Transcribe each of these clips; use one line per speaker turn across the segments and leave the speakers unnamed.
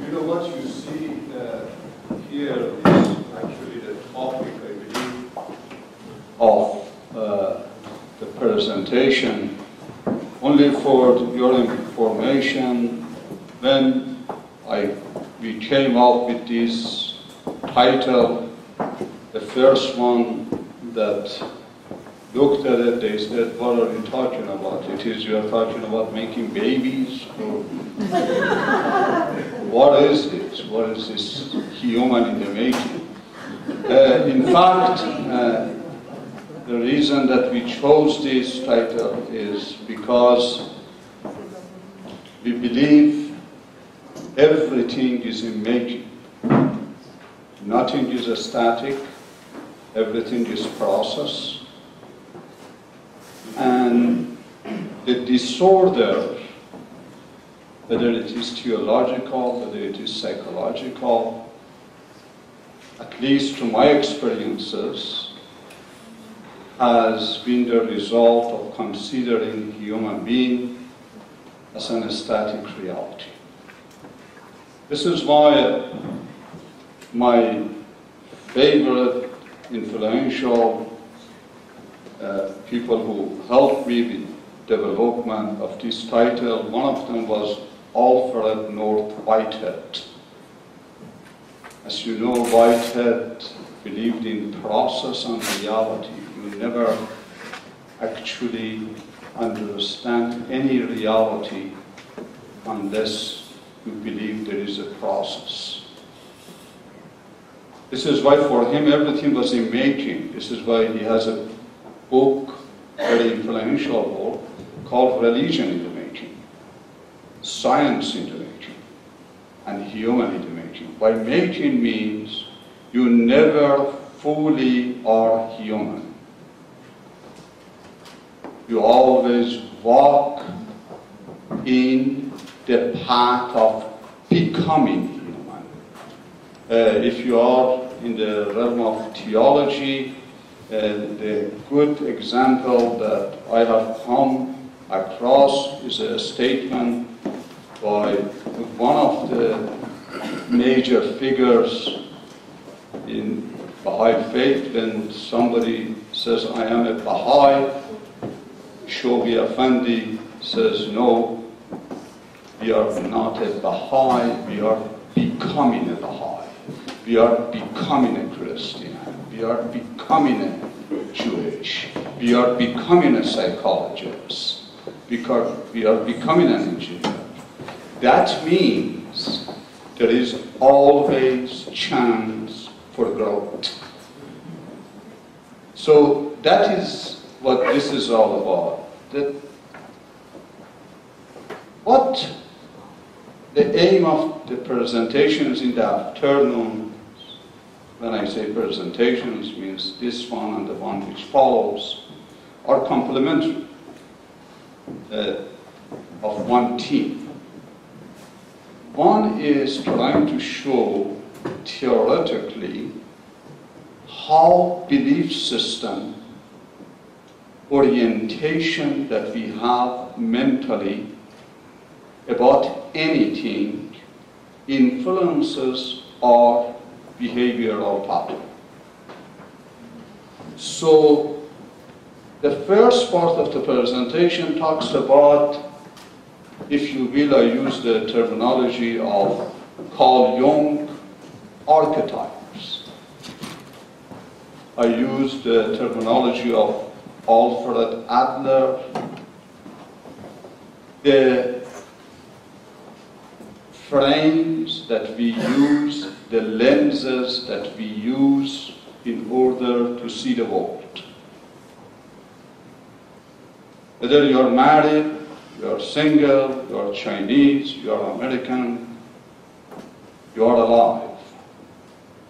You know, what you see here is actually the topic, I believe, of the presentation. Only for your information, when we came up with this title, the first one that looked at it, they said, "What are you talking about? It is you are talking about making babies? Or what is this? What is this human in the making?" In fact, the reason that we chose this title is because we believe everything is in making. Nothing is static, everything is process. And the disorder, whether it is theological, whether it is psychological, at least to my experiences, has been the result of considering human being as an static reality. This is why my favorite influential people who helped me with development of this title, one of them was Alfred Whitehead. As you know, Whitehead believed in process and reality. You never actually understand any reality unless you believe there is a process. This is why for him everything was in making. This is why he has a book, very influential book, called Religion in the Making, Science in the Making, and Human in the Making. By making means you never fully are human. You always walk in the path of becoming human. If you are in the realm of theology, the good example that I have come across is a statement by one of the major figures in Baha'i faith. When somebody says, "I am a Baha'i," Shogi Effendi says, "No, we are not a Baha'i, we are becoming a Baha'i. We are becoming a Christian. We are becoming a Jewish. We are becoming a psychologist. Because we are becoming an engineer." That means there is always chance for growth. So that is what this is all about. What the aim of the presentations in the afternoon, when I say presentations, means this one and the one which follows, are complementary of one theme. One is trying to show theoretically how belief system orientation that we have mentally about anything influences our behavioral pattern. So the first part of the presentation talks about, if you will, I use the terminology of Carl Jung archetypes. I use the terminology of Alfred Adler. The frames that we use, the lenses that we use in order to see the world. Whether you are married, you are single, you are Chinese, you are American, you are alive.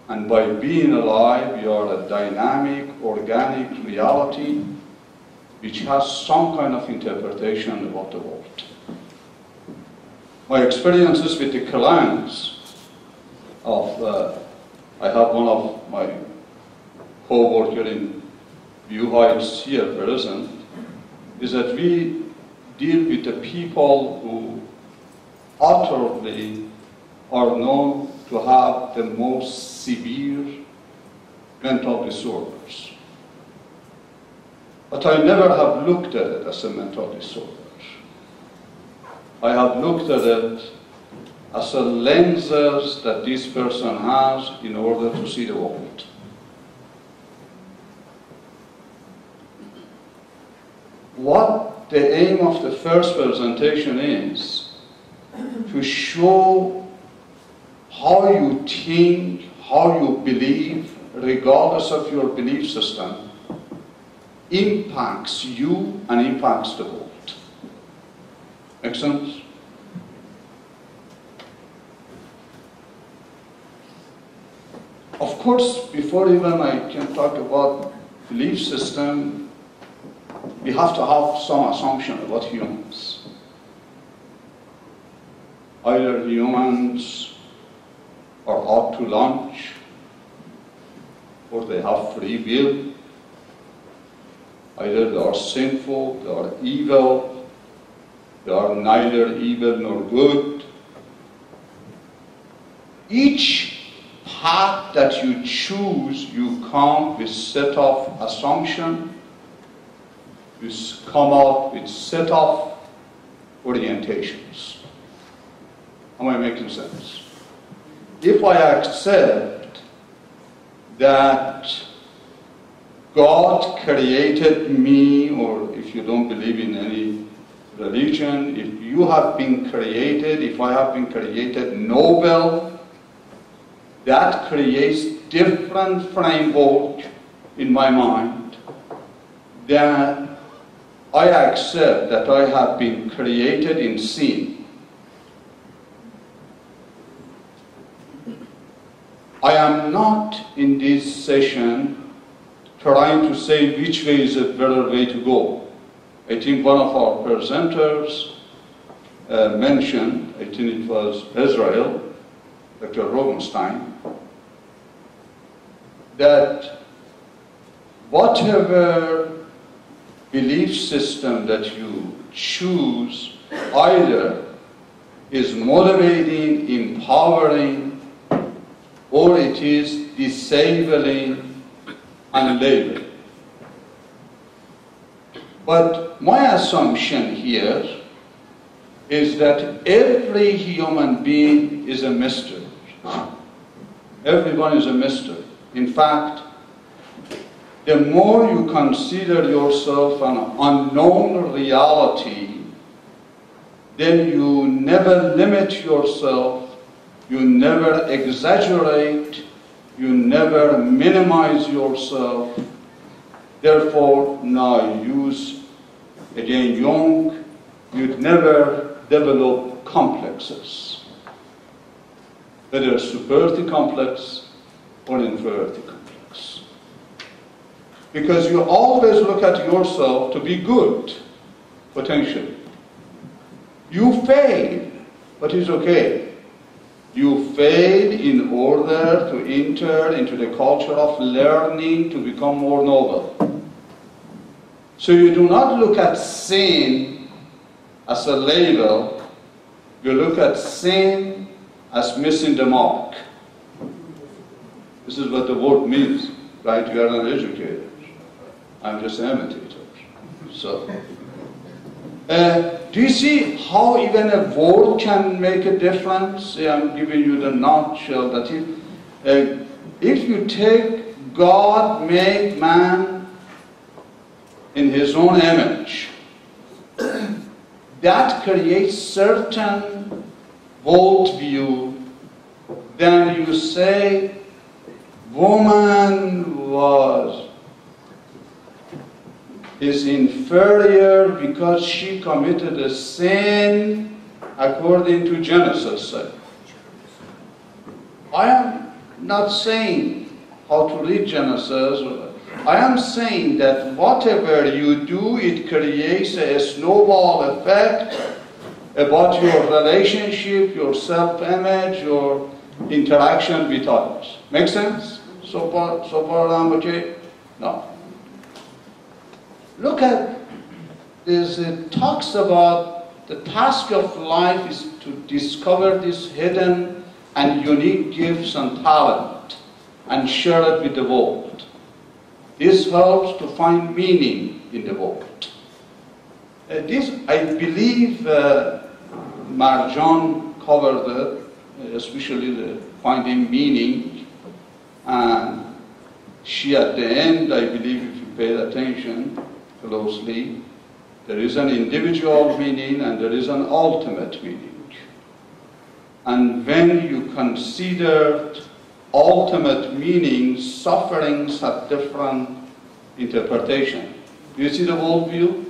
And by being alive, you are a dynamic, organic reality which has some kind of interpretation about the world. My experiences with the clients I have one of my co-worker in View Heights here present, is that we deal with the people who utterly are known to have the most severe mental disorders. But I never have looked at it as a mental disorder. I have looked at it as a lenses that this person has in order to see the world. What the aim of the first presentation is to show how you think, how you believe, regardless of your belief system, impacts you and impacts the world. Make sense? Of course, before even I can talk about belief system, we have to have some assumption about humans. Either humans are out to lunch, or they have free will. Either they are sinful, they are evil, they are neither evil nor good. Each path that you choose, you come with set of assumptions, you come out with set of orientations. Am I making sense? If I accept that God created me, or if you don't believe in any religion, if you have been created, if I have been created noble, that creates different framework in my mind than I accept that I have been created in sin. I am not in this session trying to say which way is a better way to go. I think one of our presenters mentioned, I think it was Israel, Dr. Rosenstein, that whatever belief system that you choose either is motivating, empowering, or it is disabling and labeling. But my assumption here is that every human being is a mystery. Everyone is a mystery. In fact, the more you consider yourself an unknown reality, then you never limit yourself, you never exaggerate, you never minimize yourself. Therefore, now I use, again, Jung, you'd never develop complexes, whether superiority complex or inferiority complex. Because you always look at yourself to be good, potentially. You fail, but it's okay. You fail in order to enter into the culture of learning to become more noble. So you do not look at sin as a label, you look at sin as missing the mark. This is what the word means, right? You are not educated. I'm just an imitator. So, do you see how even a word can make a difference? I'm giving you the nutshell that if you take God made man in his own image, that creates certain worldview. Then you say, woman is inferior because she committed a sin according to Genesis. I am not saying how to read Genesis. I am saying that whatever you do, it creates a snowball effect about your relationship, your self-image, your interaction with others. Make sense? So far I'm okay? No. Look at this, it talks about The task of life is to discover these hidden and unique gifts and talent and share it with the world. This helps to find meaning in the world. This, I believe, Marjan covered it, especially the finding meaning. And she, at the end, I believe, if you paid attention closely, there is an individual meaning and there is an ultimate meaning. And when you consider ultimate meanings, sufferings have different interpretation. Do you see the worldview?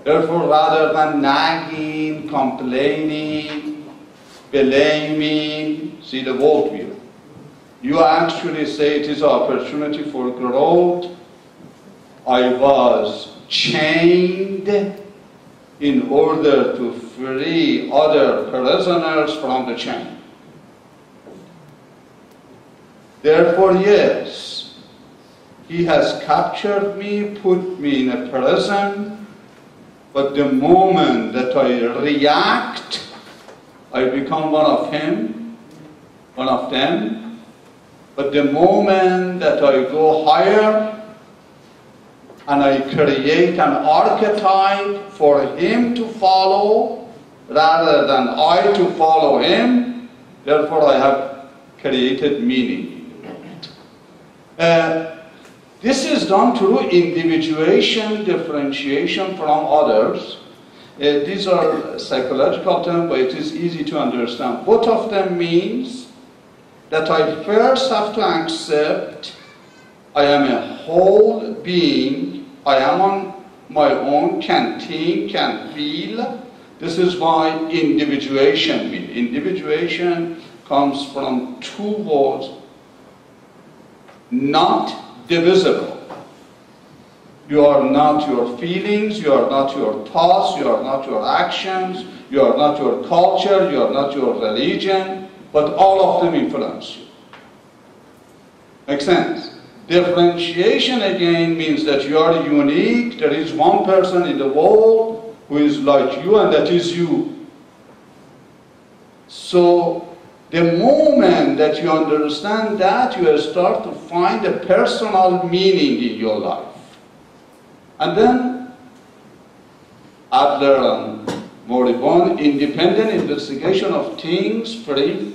Therefore, rather than nagging, complaining, blaming, see the worldview. You actually say it is an opportunity for growth. I was chained in order to free other prisoners from the chain. Therefore, yes, he has captured me, put me in a prison, but the moment that I react, I become one of him, one of them. But the moment that I go higher, and I create an archetype for him to follow rather than I to follow him, therefore I have created meaning. This is done through individuation, differentiation from others. These are psychological terms, but it is easy to understand. Both of them means that I first have to accept I am a whole being, I am on my own, can think, can feel. This is why individuation means. Individuation comes from two words, not divisible. You are not your feelings, you are not your thoughts, you are not your actions, you are not your culture, you are not your religion, but all of them influence you. Makes sense? Differentiation again means that you are unique. There is one person in the world who is like you, and that is you. So the moment that you understand that, you start to find a personal meaning in your life. And then Adler and Moribund, independent investigation of things free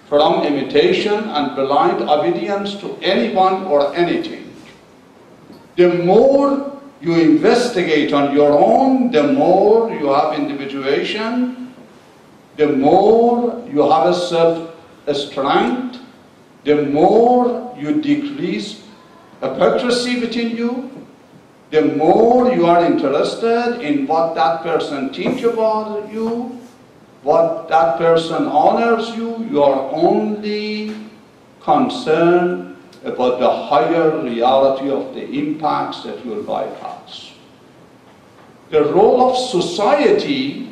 from imitation and blind obedience to anyone or anything. The more you investigate on your own, the more you have individuation, the more you have a self-strength, the more you decrease hypocrisy within you, the more you are interested in what that person thinks about you, what that person honors you. You are only concerned about the higher reality of the impacts that you will bypass. The role of society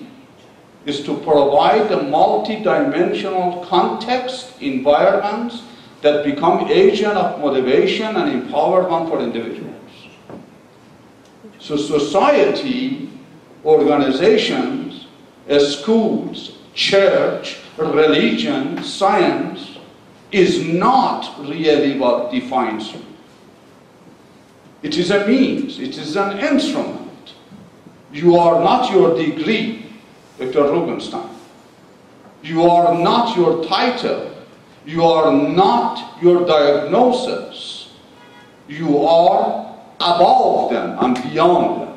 is to provide a multi-dimensional context, environments that become agent of motivation and empowerment for individuals. So society, organizations, schools, church, religion, science is not really what defines you. It is a means, it is an instrument. You are not your degree, Dr. Rubinstein. You are not your title. You are not your diagnosis. You are above them and beyond them.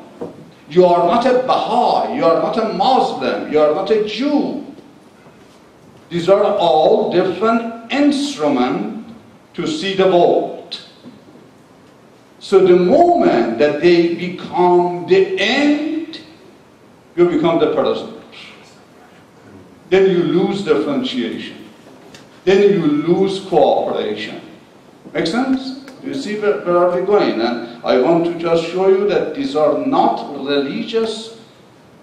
You are not a Baha'i, you are not a Muslim, you are not a Jew. These are all different instruments to see the world. So the moment that they become the end, you become the prisoners. Then you lose differentiation. Then you lose cooperation. Make sense? You see where are we going? And I want to just show you that these are not religious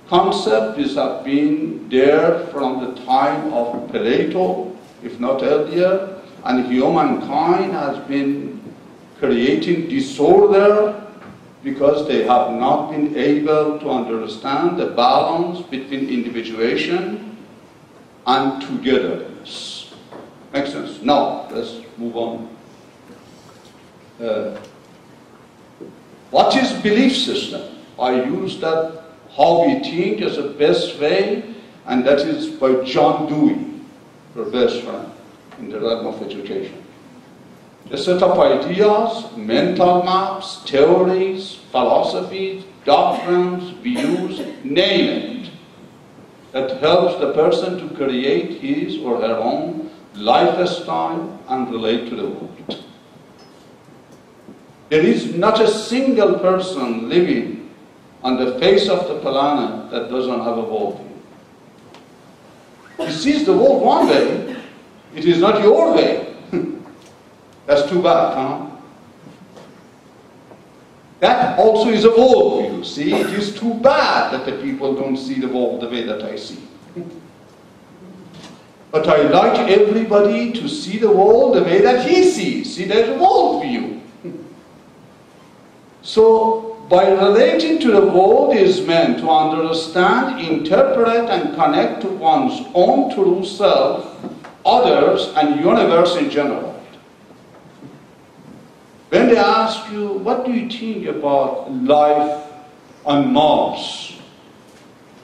concepts. These have been there from the time of Plato, if not earlier. And humankind has been creating disorder because they have not been able to understand the balance between individuation and togetherness. Makes sense? Now, let's move on. What is belief system? I use that how we think as the best way, and that is by John Dewey, your best friend in the realm of education. A set of ideas, mental maps, theories, philosophies, doctrines, views, name it, that helps the person to create his or her own lifestyle and relate to the world. There is not a single person living on the face of the planet that doesn't have a worldview. He sees the world one way, it is not your way. That's too bad, huh? That also is a worldview. See, it is too bad that the people don't see the world the way that I see. But I like everybody to see the world the way that he sees. See, there's a worldview. So, by relating to the world is meant to understand, interpret, and connect to one's own true self, others, and universe in general. When they ask you, what do you think about life on Mars?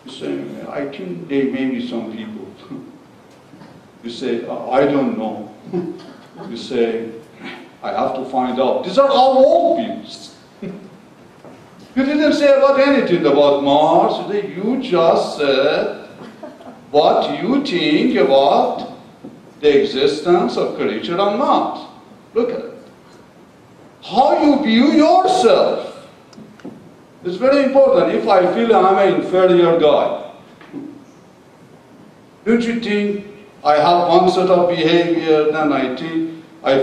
You say, I think there may be some people. You say, I don't know. You say, I have to find out. These are all worldviews. You didn't say about anything about Mars. You just said what you think about the existence of creature on Mars. Look at it. How you view yourself is very important. If I feel I'm an inferior guy, don't you think I have one set of behavior, then I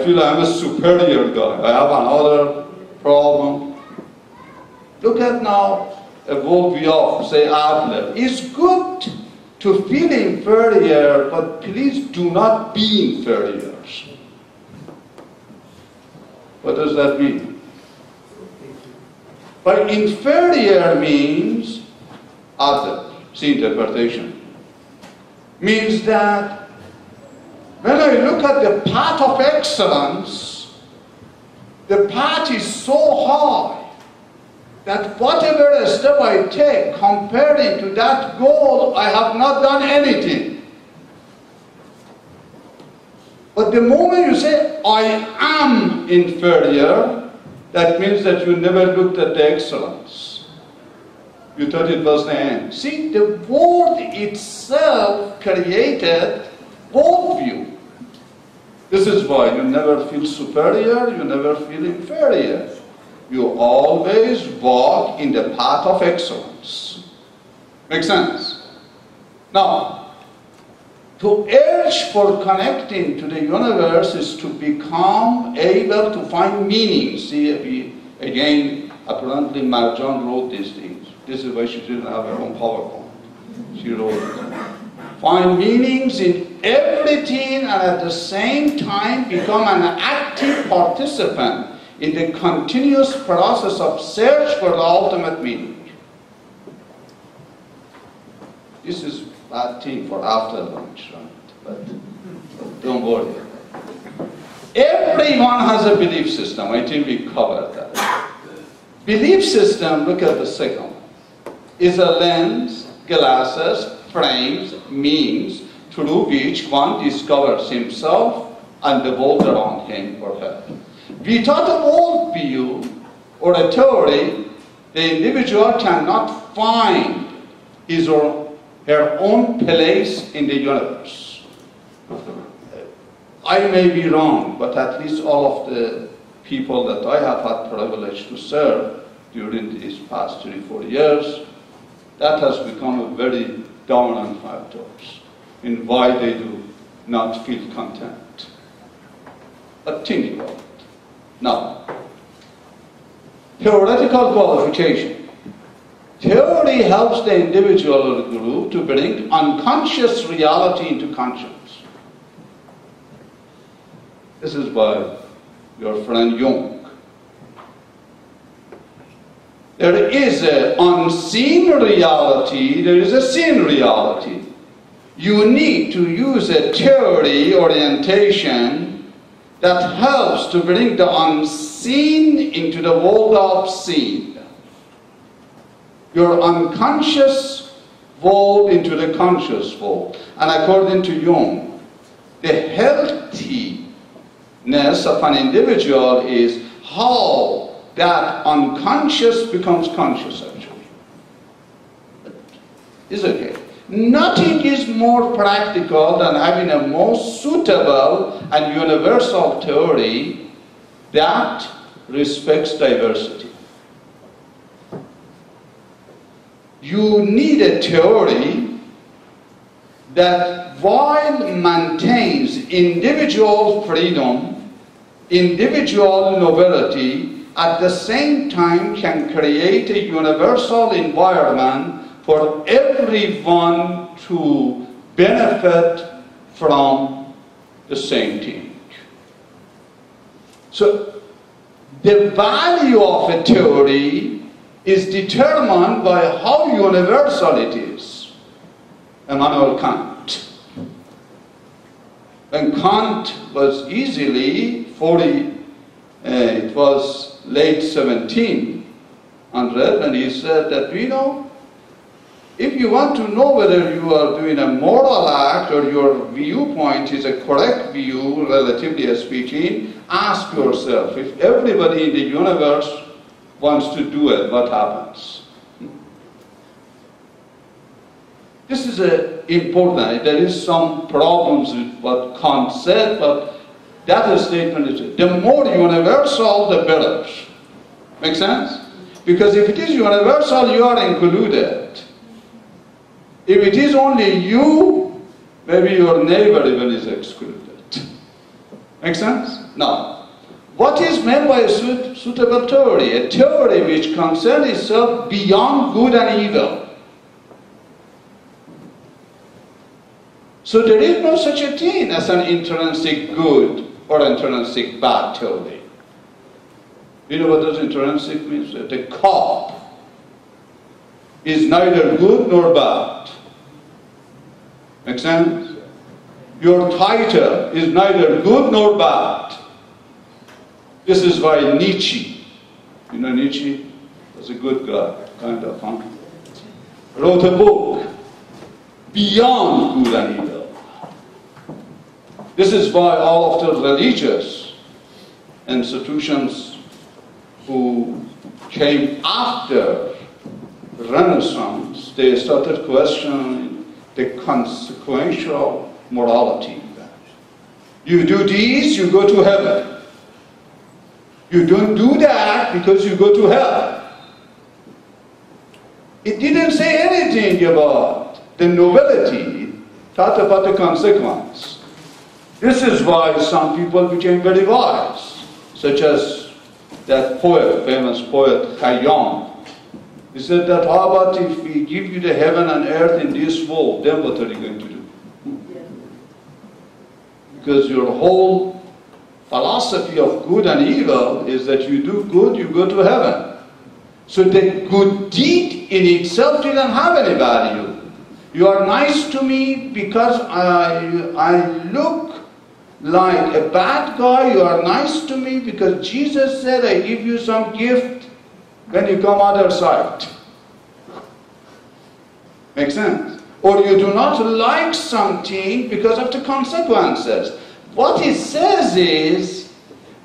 feel I'm a superior guy. I have another problem. Look at now a worldview of, say, Adler. It's good to feel inferior, but please do not be inferior. What does that mean? By inferior means other. See interpretation. Means that when I look at the path of excellence, the path is so high that whatever step I take comparing to that goal, I have not done anything. But the moment you say, I am inferior, that means that you never looked at the excellence. You thought it was the end. See, the word itself created worldview. This is why you never feel superior, you never feel inferior. You always walk in the path of excellence. Make sense? Now, to urge for connecting to the universe is to become able to find meaning. See, again, apparently Marjan wrote these things. This is why she didn't have her own PowerPoint. She wrote it. Find meanings in everything and at the same time become an active participant in the continuous process of search for the ultimate meaning. This is a bad thing for after lunch, right? But don't worry. Everyone has a belief system. I think we covered that. Belief system, look at the second one, is a lens, glasses, frames, means through which one discovers himself and the world around him or her. Without a worldview or a theory, the individual cannot find his or her own place in the universe. I may be wrong, but at least all of the people that I have had privilege to serve during these past 3-4 years, that has become a very dominant factor in why they do not feel content. But think about it. Now, theoretical qualification. Theory helps the individual or the group to bring unconscious reality into conscience. This is by your friend Jung. There is an unseen reality, there is a seen reality. You need to use a theory orientation that helps to bring the unseen into the world of seen. Your unconscious world into the conscious world. And according to Jung, the healthiness of an individual is how that unconscious becomes conscious, actually. It's okay. Nothing is more practical than having a most suitable and universal theory that respects diversity. You need a theory that while maintains individual freedom, individual nobility, at the same time can create a universal environment for everyone to benefit from the same thing. So the value of a theory is determined by how universal it is. Immanuel Kant. When Kant was easily 40, it was late 1700, and he said that, if you want to know whether you are doing a moral act or your viewpoint is a correct view, relatively speaking, ask yourself, if everybody in the universe wants to do it, what happens? This is important. There is some problems with what Kant said, but that statement is, the more universal, the better. Make sense? Because if it is universal, you are included. If it is only you, maybe your neighbor even is excluded. Make sense? Now, what is meant by a suitable theory? A theory which concerns itself beyond good and evil. So there is no such a thing as an intrinsic good or intrinsic bad theory. You know what does intrinsic mean? The cup is neither good nor bad. Make sense? Your title is neither good nor bad. This is why Nietzsche, you know Nietzsche was a good guy, kind of, huh? Wrote a book, Beyond Good and Evil. This is why all of the religious institutions who came after Renaissance, they started questioning the consequential morality. You do this, you go to heaven. You don't do that because you go to hell. It didn't say anything about the nobility. It thought about the consequence. This is why some people became very wise, such as that poet, famous poet Khayyam. He said that, how about if we give you the heaven and earth in this world, then what are you going to do? Because your whole philosophy of good and evil is that you do good, you go to heaven. So the good deed in itself didn't have any value. You are nice to me because I look like a bad guy. You are nice to me because Jesus said, I give you some gift when you come other side. Make sense? Or you do not like something because of the consequences. What it says is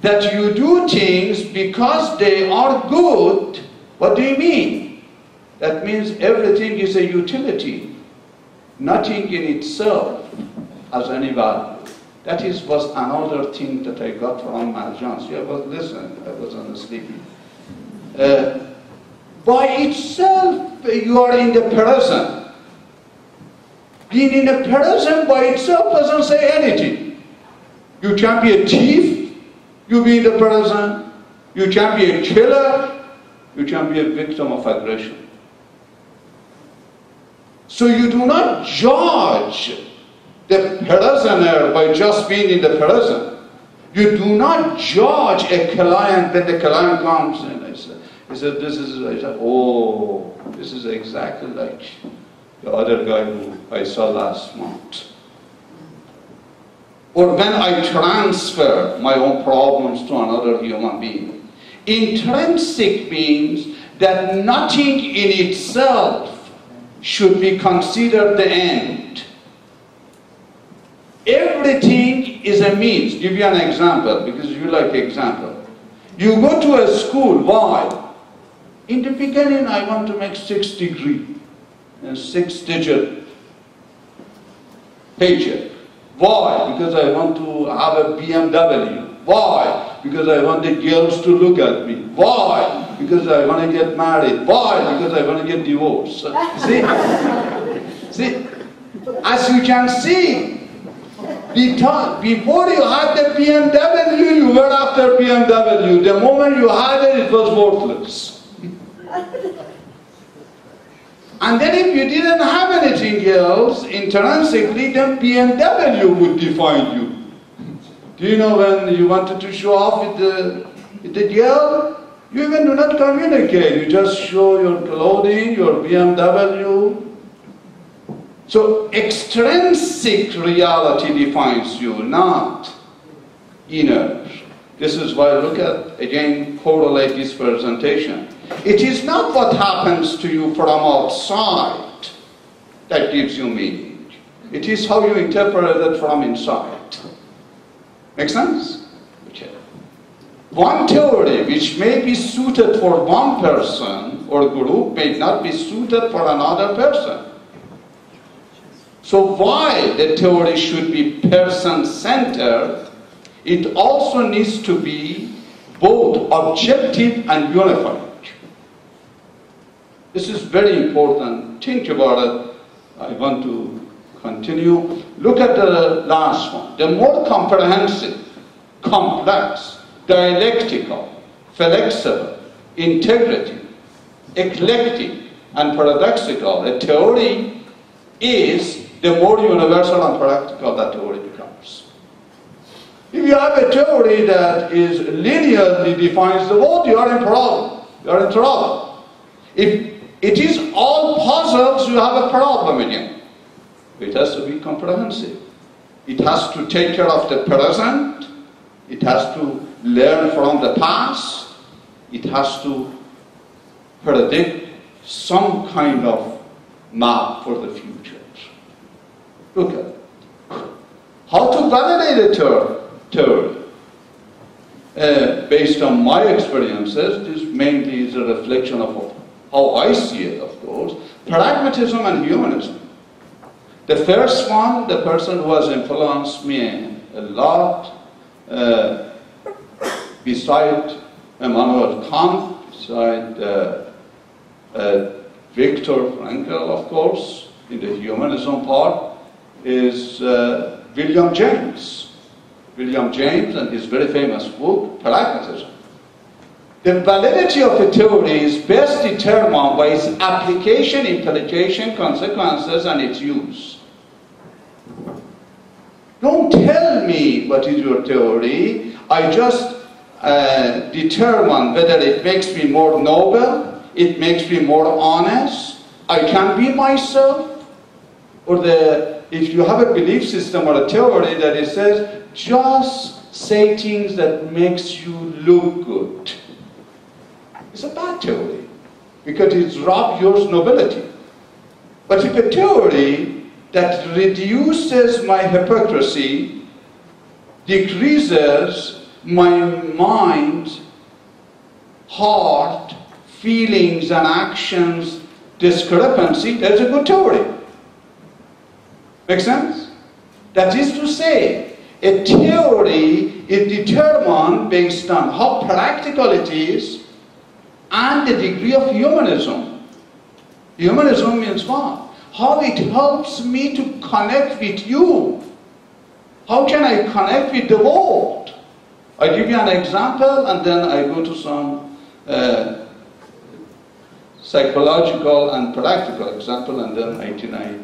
that you do things because they are good. What do you mean? That means everything is a utility. Nothing in itself has any value. That was another thing that I got from Marjan. See, I was listening, I wasn't sleeping. By itself, you are in the present. Being in the present by itself doesn't say anything. You can be a thief, you be in the present. You can be a killer, you can be a victim of aggression. So you do not judge the prisoner by just being in the present. You do not judge a client when the client comes and I say, He said, this is, I said, oh, this is exactly like the other guy who I saw last month. Or when I transfer my own problems to another human being. Intrinsic means that nothing in itself should be considered the end. Everything is a means. Give you an example, because you like example. You go to a school, why? In the beginning, I want to make 6 degree, a 6-digit paycheck. Why? Because I want to have a BMW. Why? Because I want the girls to look at me. Why? Because I want to get married. Why? Because I want to get divorced. See? See? As you can see, before you had the BMW, you were after BMW. The moment you had it, it was worthless. And then if you didn't have anything else, intrinsically, then BMW would define you. Do you know when you wanted to show off with the girl? You even do not communicate. You just show your clothing, your BMW. So extrinsic reality defines you, not inner. This is why, look at, again, correlate this presentation. It is not what happens to you from outside that gives you meaning. It is how you interpret it from inside. Make sense? Okay. One theory which may be suited for one person or group may not be suited for another person. So while the theory should be person-centered, it also needs to be both objective and unified. This is very important. Think about it. I want to continue. Look at the last one. The more comprehensive, complex, dialectical, flexible, integrative, eclectic, and paradoxical a theory is, the more universal and practical that theory becomes. If you have a theory that is linearly defines the world, you are in problem. You are in trouble. If it is all puzzles, you have a problem again. It has to be comprehensive. It has to take care of the present. It has to learn from the past. It has to predict some kind of map for the future. Look at it. How to validate a theory? Based on my experiences, this mainly is a reflection of how I see it, of course. Pragmatism and humanism. The first one, the person who has influenced me a lot, beside Immanuel Kant, beside Viktor Frankl, of course, in the humanism part, is William James. William James and his very famous book, Pragmatism. The validity of a theory is best determined by its application, implication, consequences, and its use. Don't tell me what is your theory. I just determine whether it makes me more noble, it makes me more honest, I can be myself, or if you have a belief system or a theory that it says, just say things that makes you look good. It's a bad theory, because it robs your nobility. But if a theory that reduces my hypocrisy, decreases my mind, heart, feelings and actions discrepancy, that's a good theory. Make sense? That is to say, a theory is determined based on how practical it is and the degree of humanism. Humanism means what? How it helps me to connect with you. How can I connect with the world? I give you an example and then I go to some psychological and practical example, and then I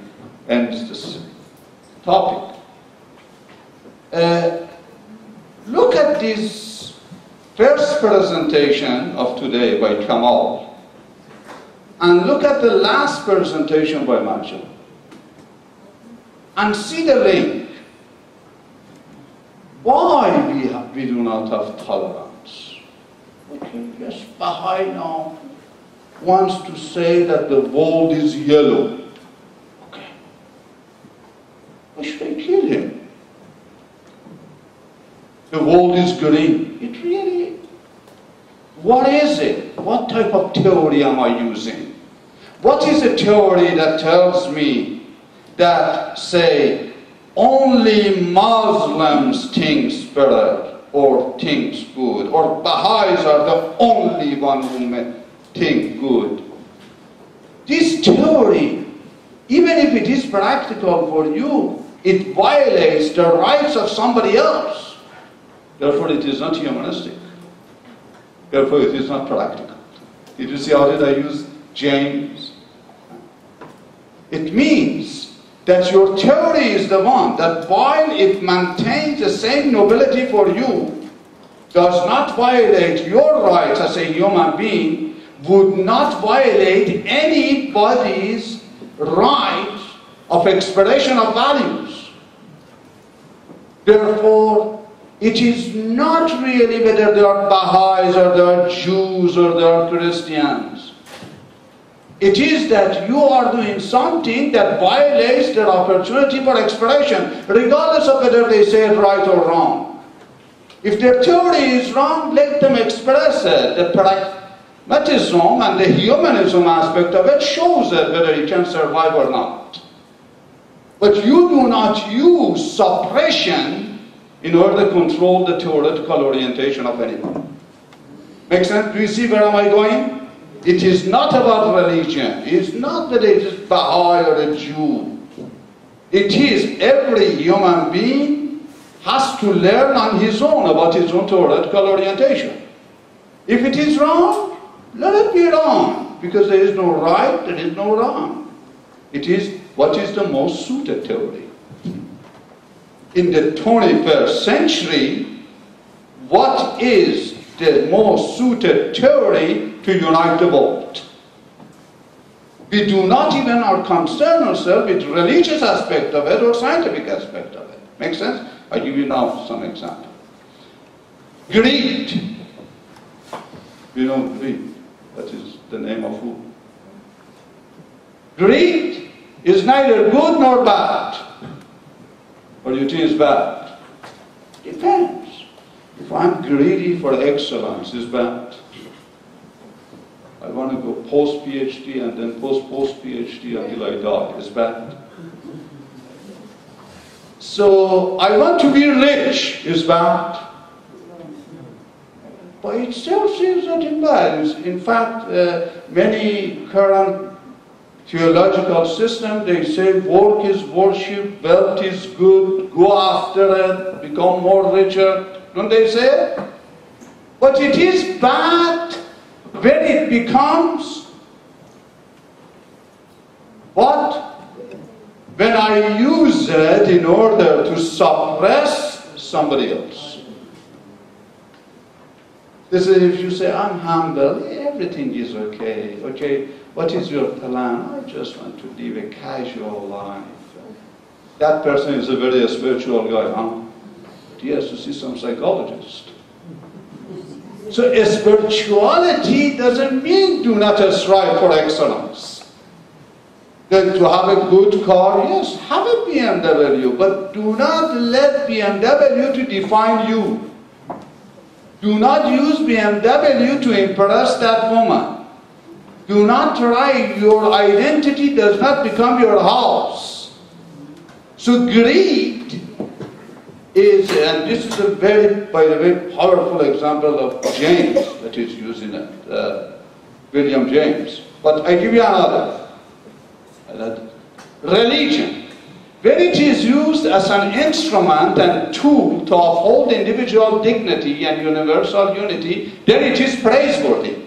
end this topic. Look at this first presentation of today by Kamal and look at the last presentation by Marshall and see the link. Why we do not have tolerance? Okay, yes, Baha'i now wants to say that the world is yellow. Okay. Why should I kill him? The world is green. It really, what is it? What type of theory am I using? What is a theory that tells me that, say, only Muslims think better or thinks good, or Baha'is are the only one who think good? This theory, even if it is practical for you, it violates the rights of somebody else. Therefore, it is not humanistic. Therefore, it is not practical. Did you see how did I use James? It means that your theory is the one that while it maintains the same nobility for you, does not violate your rights as a human being, would not violate anybody's right of expression of values. Therefore, it is not really whether they are Baha'is or they are Jews or they are Christians. It is that you are doing something that violates their opportunity for expression, regardless of whether they say it right or wrong. If their theory is wrong, let them express it. The pragmatism and the humanism aspect of it shows it whether it can survive or not. But you do not use suppression in order to control the theoretical orientation of anyone. Make sense? Do you see where am I going? It is not about religion. It is not that it is Baha'i or a Jew. It is every human being has to learn on his own about his own theoretical orientation. If it is wrong, let it be wrong, because there is no right, there is no wrong. It is what is the most suited theory. In the 21st century, what is the most suited theory to unite the world? We do not even concern ourselves with religious aspect of it or scientific aspect of it. Make sense? I'll give you now some example. Greed. You know greed. That is the name of who? Greed is neither good nor bad. Or you think it's bad? Depends. If I'm greedy for excellence, it's bad. I want to go post-PhD and then post-PhD until I die, it's bad. So I want to be rich, it's bad. But it still seems nothing bad. In fact, many current theological system, they say work is worship, wealth is good, go after it, become more richer. Don't they say? But it is bad when it becomes what? When I use it in order to suppress somebody else. This is if you say, I'm humble, everything is okay. Okay, what is your plan? I just want to live a casual life. That person is a very spiritual guy, huh? He has to see some psychologist. So spirituality doesn't mean do not strive for excellence. Then to have a good car, yes, have a BMW, but do not let BMW to define you. Do not use BMW to impress that woman. Do not try, your identity does not become your house. So greed is, and this is a very, by the way, powerful example of James that is used in it, William James. But I give you another. Religion. When it is used as an instrument and tool to uphold individual dignity and universal unity, then it is praiseworthy.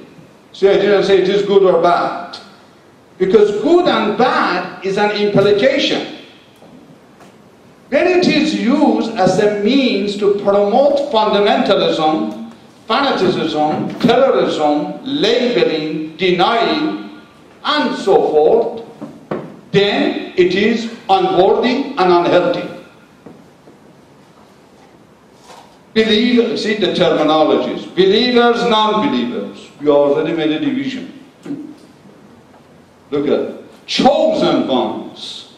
See, I didn't say it is good or bad. Because good and bad is an implication. When it is used as a means to promote fundamentalism, fanaticism, terrorism, labeling, denying, and so forth, then it is unworthy and unhealthy. Believers, see the terminologies, believers, non-believers. We already made a division. Look at it. Chosen ones.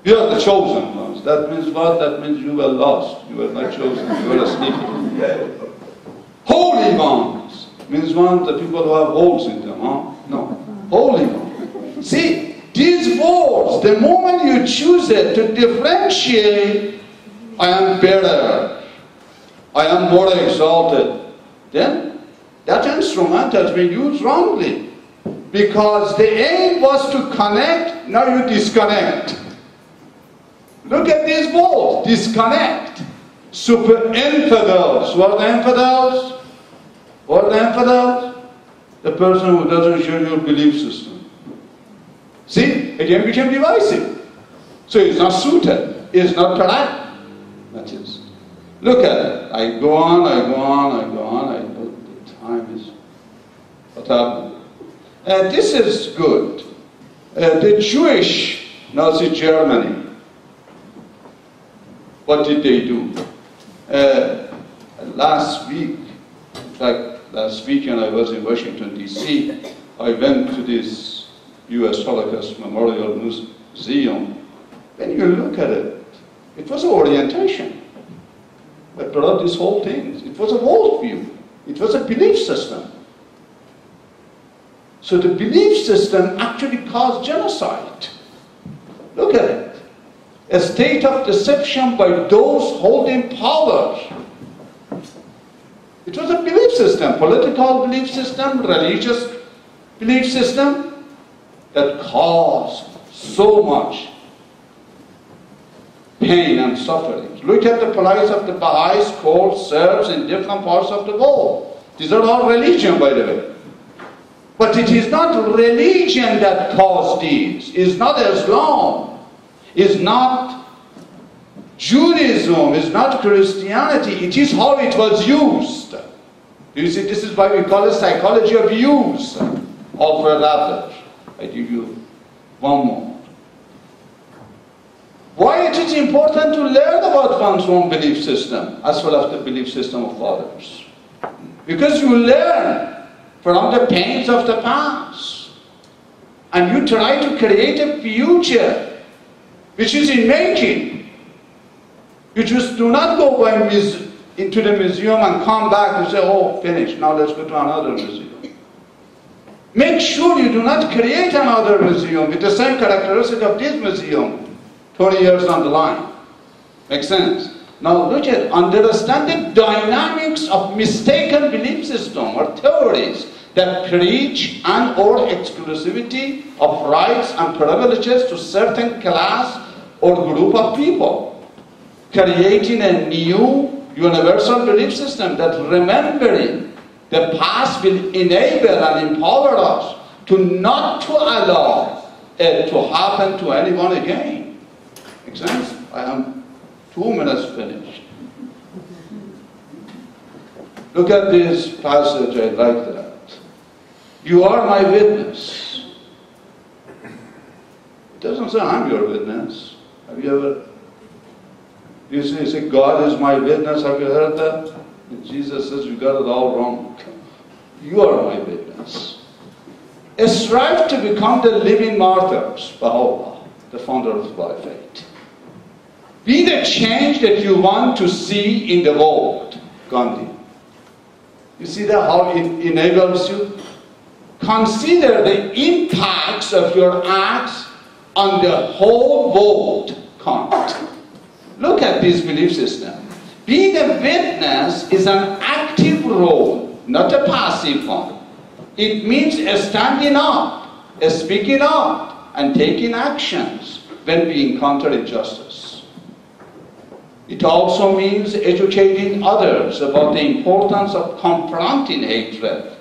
You are the chosen ones. That means what? That means you were lost. You were not chosen. You were asleep. Holy ones. Means one, the people who have holes in them, huh? No. Holy ones. See, these words, the moment you choose it to differentiate, I am better, I am more exalted, then that instrument has been used wrongly. Because the aim was to connect, now you disconnect. Look at these words, disconnect. Super infidels. What are the infidels? What are the infidels? The person who doesn't share your belief system. See, again became divisive. So it's not suited, it's not correct. That is. Look at it. I go on, I go on, I go on, I go, the time is, what happened? This is good. The Jewish Nazi Germany, what did they do? Last week, in fact, last weekend I was in Washington, D.C. I went to this U.S. Holocaust Memorial Museum. When you look at it, it was an orientation that brought this whole thing. It was a worldview. It was a belief system. So the belief system actually caused genocide. Look at it. A state of deception by those holding power. It was a belief system, political belief system, religious belief system that caused so much pain and suffering. Look at the plight of the Baha'is, Kurds, Serbs in different parts of the world. These are all religion, by the way. But it is not religion that caused these. It's not Islam. It's not Judaism. It's not Christianity. It is how it was used. You see, this is why we call it psychology of use. Alfred. I give you one more. Why it is important to learn about one's own belief system as well as the belief system of others? Because you learn from the pains of the past. And you try to create a future which is in making. You just do not go into the museum and come back and say, oh, finished, now let's go to another museum. Make sure you do not create another museum with the same characteristic of this museum 20 years down the line. Makes sense? Now look at understand the dynamics of mistaken belief system or theories that preach and or exclusivity of rights and privileges to certain class or group of people, creating a new universal belief system that remembering the past will enable and empower us to not to allow it to happen to anyone again. Make sense? I am 2 minutes finished. Look at this passage, I like that. You are my witness. It doesn't say I'm your witness. Have you ever, you say God is my witness, have you heard that? And Jesus says you got it all wrong. You are my witness. Strive to become the living martyrs, Baha'u'llah, the founder of Baha'i faith. Be the change that you want to see in the world, Gandhi. You see that how it enables you? Consider the impacts of your acts on the whole world. Look at this belief system. Being a witness is an active role, not a passive one. It means standing up, speaking up, and taking actions when we encounter injustice. It also means educating others about the importance of confronting hatred,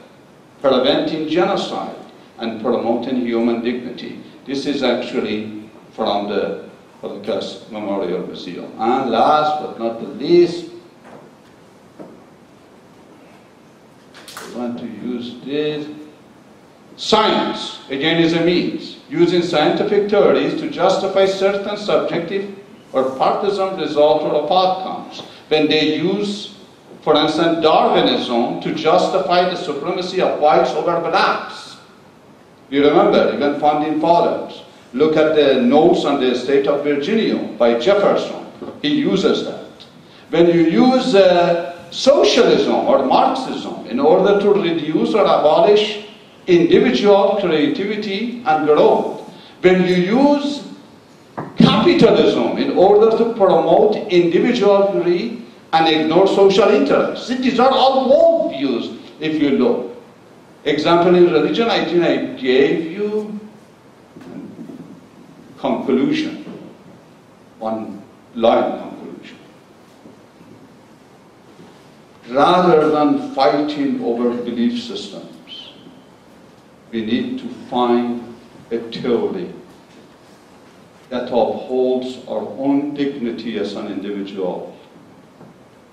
preventing genocide, and promoting human dignity. This is actually from the Holocaust Memorial Museum. And last but not the least, want to use this. Science, again, is a means, using scientific theories to justify certain subjective or partisan results or outcomes. When they use, for instance, Darwinism to justify the supremacy of whites over blacks. You remember, even founding fathers. Look at the notes on the state of Virginia by Jefferson. He uses that. When you use socialism or Marxism in order to reduce or abolish individual creativity and growth, when you use capitalism in order to promote individual greed and ignore social interests. These are all worldviews if you look. Example in religion, I think I gave you conclusion, one line conclusion. Rather than fighting over belief systems, we need to find a theory that upholds our own dignity as an individual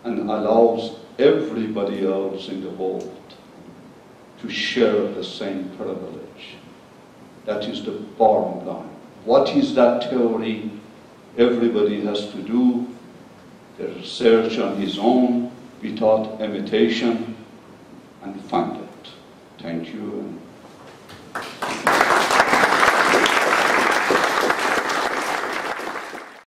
and allows everybody else in the world to share the same privilege. That is the bottom line. What is that theory? Everybody has to do the research on his own without imitation and find it. Thank you.